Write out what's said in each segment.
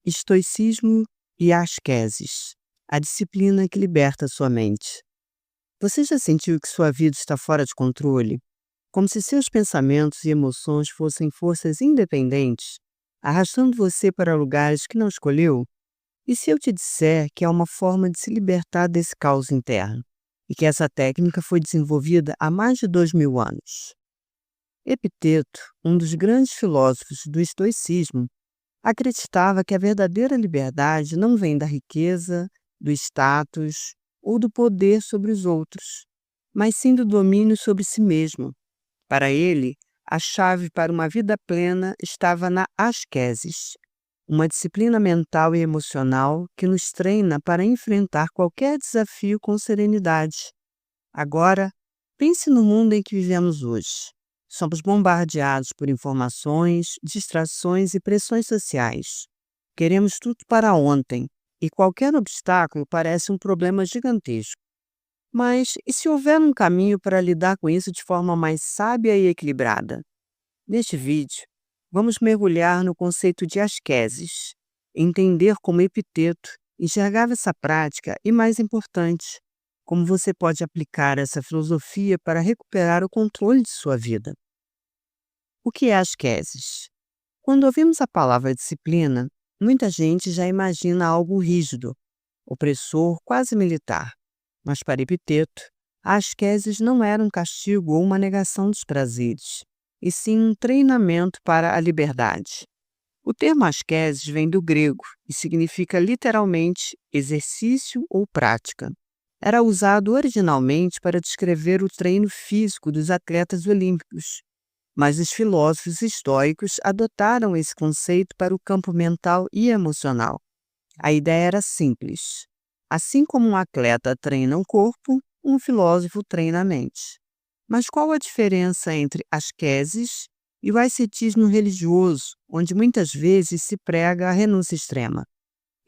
Estoicismo e ascesis, a disciplina que liberta sua mente. Você já sentiu que sua vida está fora de controle? Como se seus pensamentos e emoções fossem forças independentes, arrastando você para lugares que não escolheu? E se eu te disser que é uma forma de se libertar desse caos interno? E que essa técnica foi desenvolvida há mais de 2000 anos? Epiteto, um dos grandes filósofos do estoicismo, acreditava que a verdadeira liberdade não vem da riqueza, do status ou do poder sobre os outros, mas sim do domínio sobre si mesmo. Para ele, a chave para uma vida plena estava na ascesis, uma disciplina mental e emocional que nos treina para enfrentar qualquer desafio com serenidade. Agora, pense no mundo em que vivemos hoje. Somos bombardeados por informações, distrações e pressões sociais. Queremos tudo para ontem, e qualquer obstáculo parece um problema gigantesco. Mas e se houver um caminho para lidar com isso de forma mais sábia e equilibrada? Neste vídeo, vamos mergulhar no conceito de ascesis, entender como Epiteto enxergava essa prática e, mais importante, como você pode aplicar essa filosofia para recuperar o controle de sua vida. O que é ascesis? Quando ouvimos a palavra disciplina, muita gente já imagina algo rígido, opressor, quase militar. Mas para Epiteto, a ascesis não era um castigo ou uma negação dos prazeres, e sim um treinamento para a liberdade. O termo ascesis vem do grego e significa literalmente exercício ou prática. Era usado originalmente para descrever o treino físico dos atletas olímpicos, mas os filósofos estoicos adotaram esse conceito para o campo mental e emocional. A ideia era simples. Assim como um atleta treina o corpo, um filósofo treina a mente. Mas qual a diferença entre ascesis e o ascetismo religioso, onde muitas vezes se prega a renúncia extrema?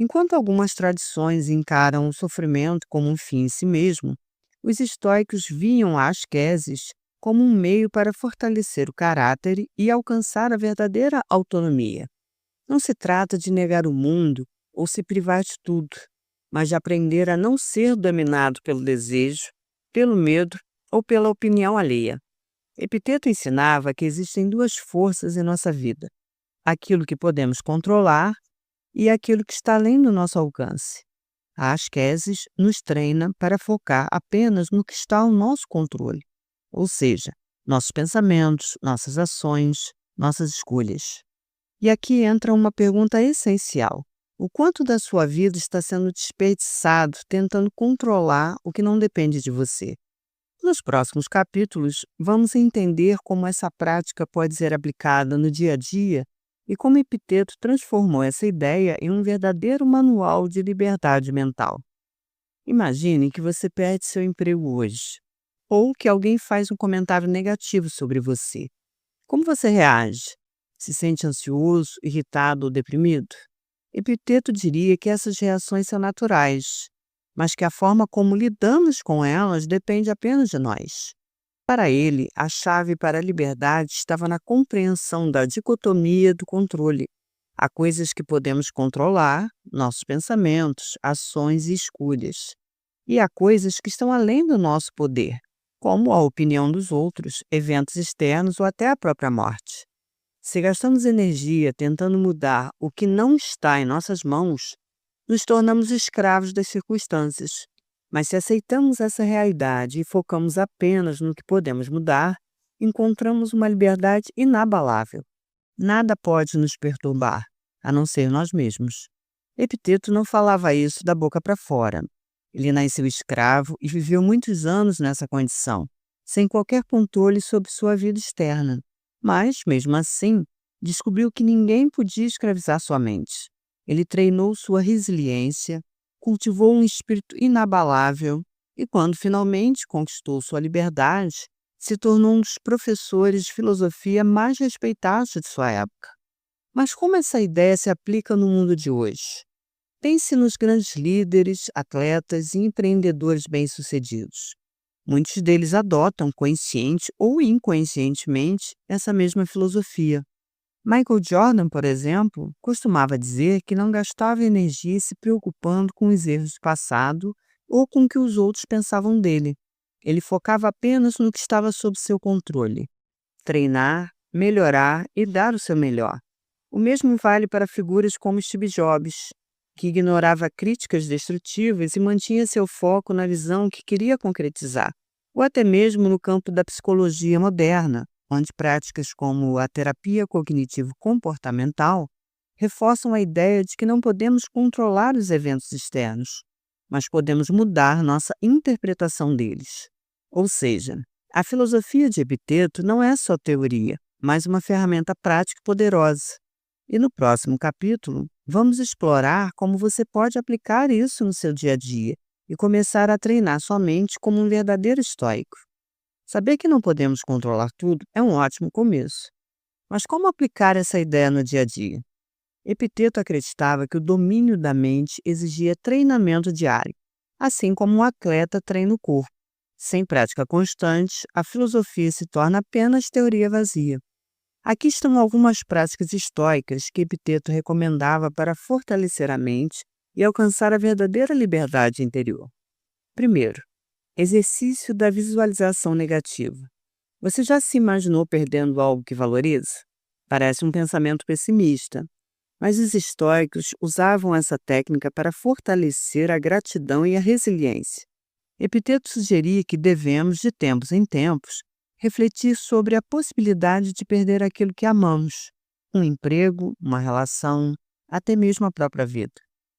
Enquanto algumas tradições encaram o sofrimento como um fim em si mesmo, os estoicos viam a ascesis como um meio para fortalecer o caráter e alcançar a verdadeira autonomia. Não se trata de negar o mundo ou se privar de tudo, mas de aprender a não ser dominado pelo desejo, pelo medo ou pela opinião alheia. Epiteto ensinava que existem duas forças em nossa vida: aquilo que podemos controlar e aquilo que está além do nosso alcance. A ascesis nos treina para focar apenas no que está ao nosso controle, ou seja, nossos pensamentos, nossas ações, nossas escolhas. E aqui entra uma pergunta essencial: o quanto da sua vida está sendo desperdiçado tentando controlar o que não depende de você? Nos próximos capítulos, vamos entender como essa prática pode ser aplicada no dia a dia e como Epiteto transformou essa ideia em um verdadeiro manual de liberdade mental. Imagine que você perde seu emprego hoje, ou que alguém faz um comentário negativo sobre você. Como você reage? Se sente ansioso, irritado ou deprimido? Epiteto diria que essas reações são naturais, mas que a forma como lidamos com elas depende apenas de nós. Para ele, a chave para a liberdade estava na compreensão da dicotomia do controle. Há coisas que podemos controlar, nossos pensamentos, ações e escolhas. E há coisas que estão além do nosso poder, como a opinião dos outros, eventos externos ou até a própria morte. Se gastamos energia tentando mudar o que não está em nossas mãos, nos tornamos escravos das circunstâncias. Mas se aceitamos essa realidade e focamos apenas no que podemos mudar, encontramos uma liberdade inabalável. Nada pode nos perturbar, a não ser nós mesmos. Epiteto não falava isso da boca para fora. Ele nasceu escravo e viveu muitos anos nessa condição, sem qualquer controle sobre sua vida externa. Mas, mesmo assim, descobriu que ninguém podia escravizar sua mente. Ele treinou sua resiliência, cultivou um espírito inabalável e, quando finalmente conquistou sua liberdade, se tornou um dos professores de filosofia mais respeitados de sua época. Mas como essa ideia se aplica no mundo de hoje? Pense nos grandes líderes, atletas e empreendedores bem-sucedidos. Muitos deles adotam, consciente ou inconscientemente, essa mesma filosofia. Michael Jordan, por exemplo, costumava dizer que não gastava energia se preocupando com os erros do passado ou com o que os outros pensavam dele. Ele focava apenas no que estava sob seu controle: treinar, melhorar e dar o seu melhor. O mesmo vale para figuras como Steve Jobs, que ignorava críticas destrutivas e mantinha seu foco na visão que queria concretizar. Ou até mesmo no campo da psicologia moderna, onde práticas como a terapia cognitivo-comportamental reforçam a ideia de que não podemos controlar os eventos externos, mas podemos mudar nossa interpretação deles. Ou seja, a filosofia de Epiteto não é só teoria, mas uma ferramenta prática e poderosa. E no próximo capítulo, vamos explorar como você pode aplicar isso no seu dia a dia e começar a treinar sua mente como um verdadeiro estoico. Saber que não podemos controlar tudo é um ótimo começo. Mas como aplicar essa ideia no dia a dia? Epiteto acreditava que o domínio da mente exigia treinamento diário, assim como um atleta treina o corpo. Sem prática constante, a filosofia se torna apenas teoria vazia. Aqui estão algumas práticas estoicas que Epiteto recomendava para fortalecer a mente e alcançar a verdadeira liberdade interior. Primeiro, exercício da visualização negativa. Você já se imaginou perdendo algo que valoriza? Parece um pensamento pessimista, mas os estoicos usavam essa técnica para fortalecer a gratidão e a resiliência. Epiteto sugeria que devemos, de tempos em tempos, refletir sobre a possibilidade de perder aquilo que amamos, um emprego, uma relação, até mesmo a própria vida.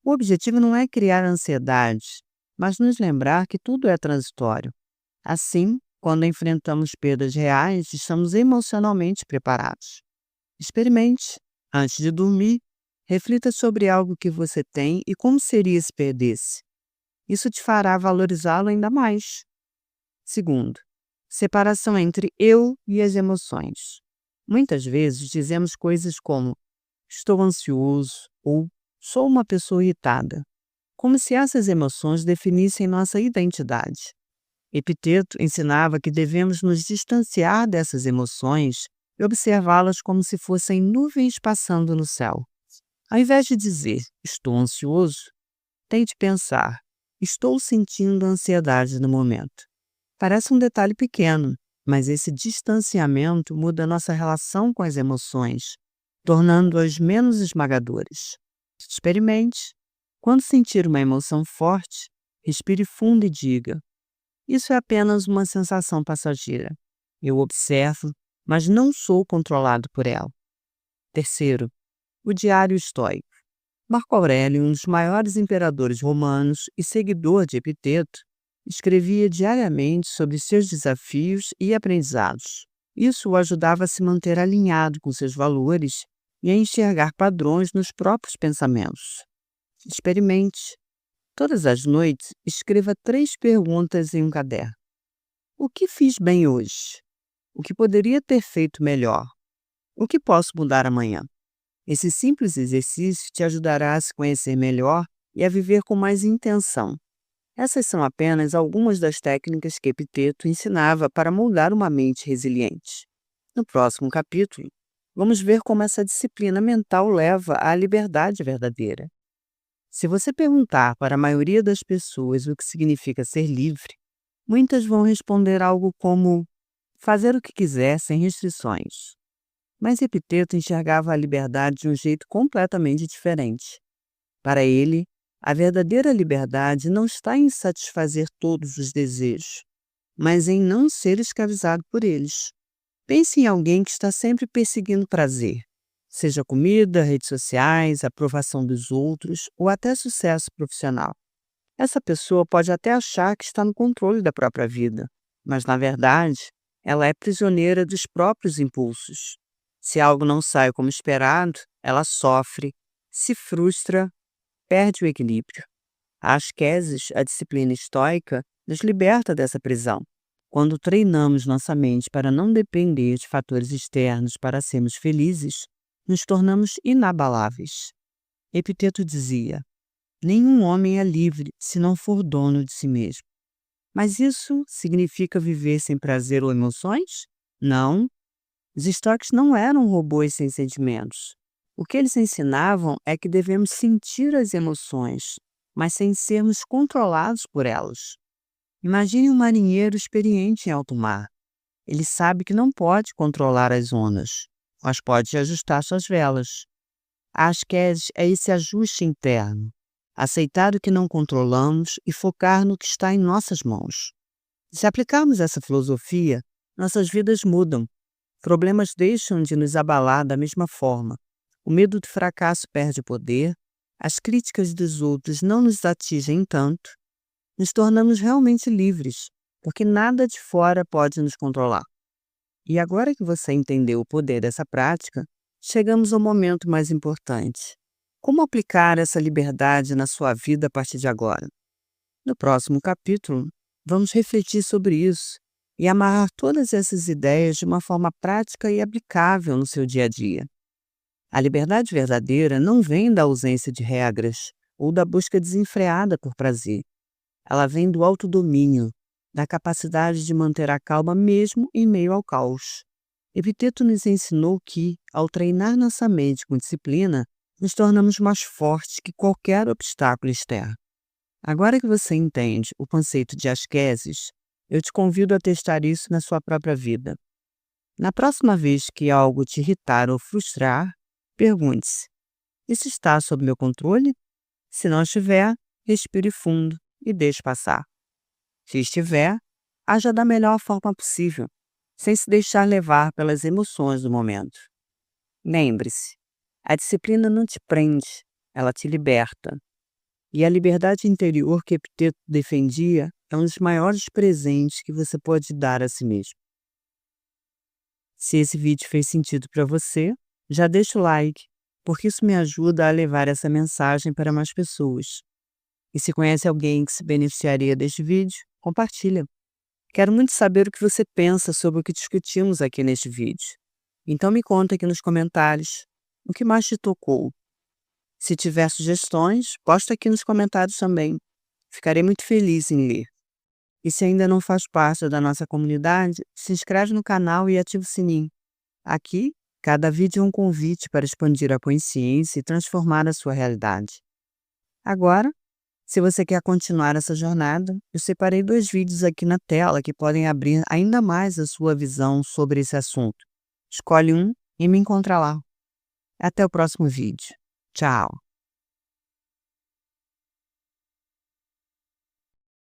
O objetivo não é criar ansiedade, mas nos lembrar que tudo é transitório. Assim, quando enfrentamos perdas reais, estamos emocionalmente preparados. Experimente. Antes de dormir, reflita sobre algo que você tem e como seria se perdesse. Isso te fará valorizá-lo ainda mais. Segundo, separação entre eu e as emoções. Muitas vezes dizemos coisas como estou ansioso ou sou uma pessoa irritada, como se essas emoções definissem nossa identidade. Epiteto ensinava que devemos nos distanciar dessas emoções e observá-las como se fossem nuvens passando no céu. Ao invés de dizer estou ansioso, tente pensar estou sentindo ansiedade no momento. Parece um detalhe pequeno, mas esse distanciamento muda nossa relação com as emoções, tornando-as menos esmagadoras. Experimente. Quando sentir uma emoção forte, respire fundo e diga: isso é apenas uma sensação passageira. Eu observo, mas não sou controlado por ela. Terceiro, o diário estoico. Marco Aurélio, um dos maiores imperadores romanos e seguidor de Epiteto, escrevia diariamente sobre seus desafios e aprendizados. Isso o ajudava a se manter alinhado com seus valores e a enxergar padrões nos próprios pensamentos. Experimente. Todas as noites, escreva 3 perguntas em um caderno. O que fiz bem hoje? O que poderia ter feito melhor? O que posso mudar amanhã? Esse simples exercício te ajudará a se conhecer melhor e a viver com mais intenção. Essas são apenas algumas das técnicas que Epiteto ensinava para moldar uma mente resiliente. No próximo capítulo, vamos ver como essa disciplina mental leva à liberdade verdadeira. Se você perguntar para a maioria das pessoas o que significa ser livre, muitas vão responder algo como fazer o que quiser sem restrições. Mas Epiteto enxergava a liberdade de um jeito completamente diferente. Para ele, a verdadeira liberdade não está em satisfazer todos os desejos, mas em não ser escravizado por eles. Pense em alguém que está sempre perseguindo prazer, seja comida, redes sociais, aprovação dos outros ou até sucesso profissional. Essa pessoa pode até achar que está no controle da própria vida, mas na verdade, ela é prisioneira dos próprios impulsos. Se algo não sai como esperado, ela sofre, se frustra, perde o equilíbrio. A asqueses, a disciplina estoica, nos liberta dessa prisão. Quando treinamos nossa mente para não depender de fatores externos para sermos felizes, nos tornamos inabaláveis. Epiteto dizia: nenhum homem é livre se não for dono de si mesmo. Mas isso significa viver sem prazer ou emoções? Não. Os estoques não eram robôs sem sentimentos. O que eles ensinavam é que devemos sentir as emoções, mas sem sermos controlados por elas. Imagine um marinheiro experiente em alto mar. Ele sabe que não pode controlar as ondas, mas pode ajustar suas velas. A asquese é esse ajuste interno, aceitar o que não controlamos e focar no que está em nossas mãos. Se aplicarmos essa filosofia, nossas vidas mudam. Problemas deixam de nos abalar da mesma forma. O medo do fracasso perde poder, as críticas dos outros não nos atingem tanto, nos tornamos realmente livres, porque nada de fora pode nos controlar. E agora que você entendeu o poder dessa prática, chegamos ao momento mais importante. Como aplicar essa liberdade na sua vida a partir de agora? No próximo capítulo, vamos refletir sobre isso e amarrar todas essas ideias de uma forma prática e aplicável no seu dia a dia. A liberdade verdadeira não vem da ausência de regras ou da busca desenfreada por prazer. Ela vem do autodomínio, da capacidade de manter a calma mesmo em meio ao caos. Epiteto nos ensinou que, ao treinar nossa mente com disciplina, nos tornamos mais fortes que qualquer obstáculo externo. Agora que você entende o conceito de asqueses, eu te convido a testar isso na sua própria vida. Na próxima vez que algo te irritar ou frustrar, pergunte-se: isso está sob meu controle? Se não estiver, respire fundo e deixe passar. Se estiver, haja da melhor forma possível, sem se deixar levar pelas emoções do momento. Lembre-se, a disciplina não te prende, ela te liberta. E a liberdade interior que Epiteto defendia é um dos maiores presentes que você pode dar a si mesmo. Se esse vídeo fez sentido para você, já deixa o like, porque isso me ajuda a levar essa mensagem para mais pessoas. E se conhece alguém que se beneficiaria deste vídeo, compartilha. Quero muito saber o que você pensa sobre o que discutimos aqui neste vídeo. Então me conta aqui nos comentários o que mais te tocou. Se tiver sugestões, posta aqui nos comentários também. Ficarei muito feliz em ler. E se ainda não faz parte da nossa comunidade, se inscreve no canal e ativa o sininho. Aqui, cada vídeo é um convite para expandir a consciência e transformar a sua realidade. Agora, se você quer continuar essa jornada, eu separei 2 vídeos aqui na tela que podem abrir ainda mais a sua visão sobre esse assunto. Escolhe um e me encontra lá. Até o próximo vídeo. Tchau!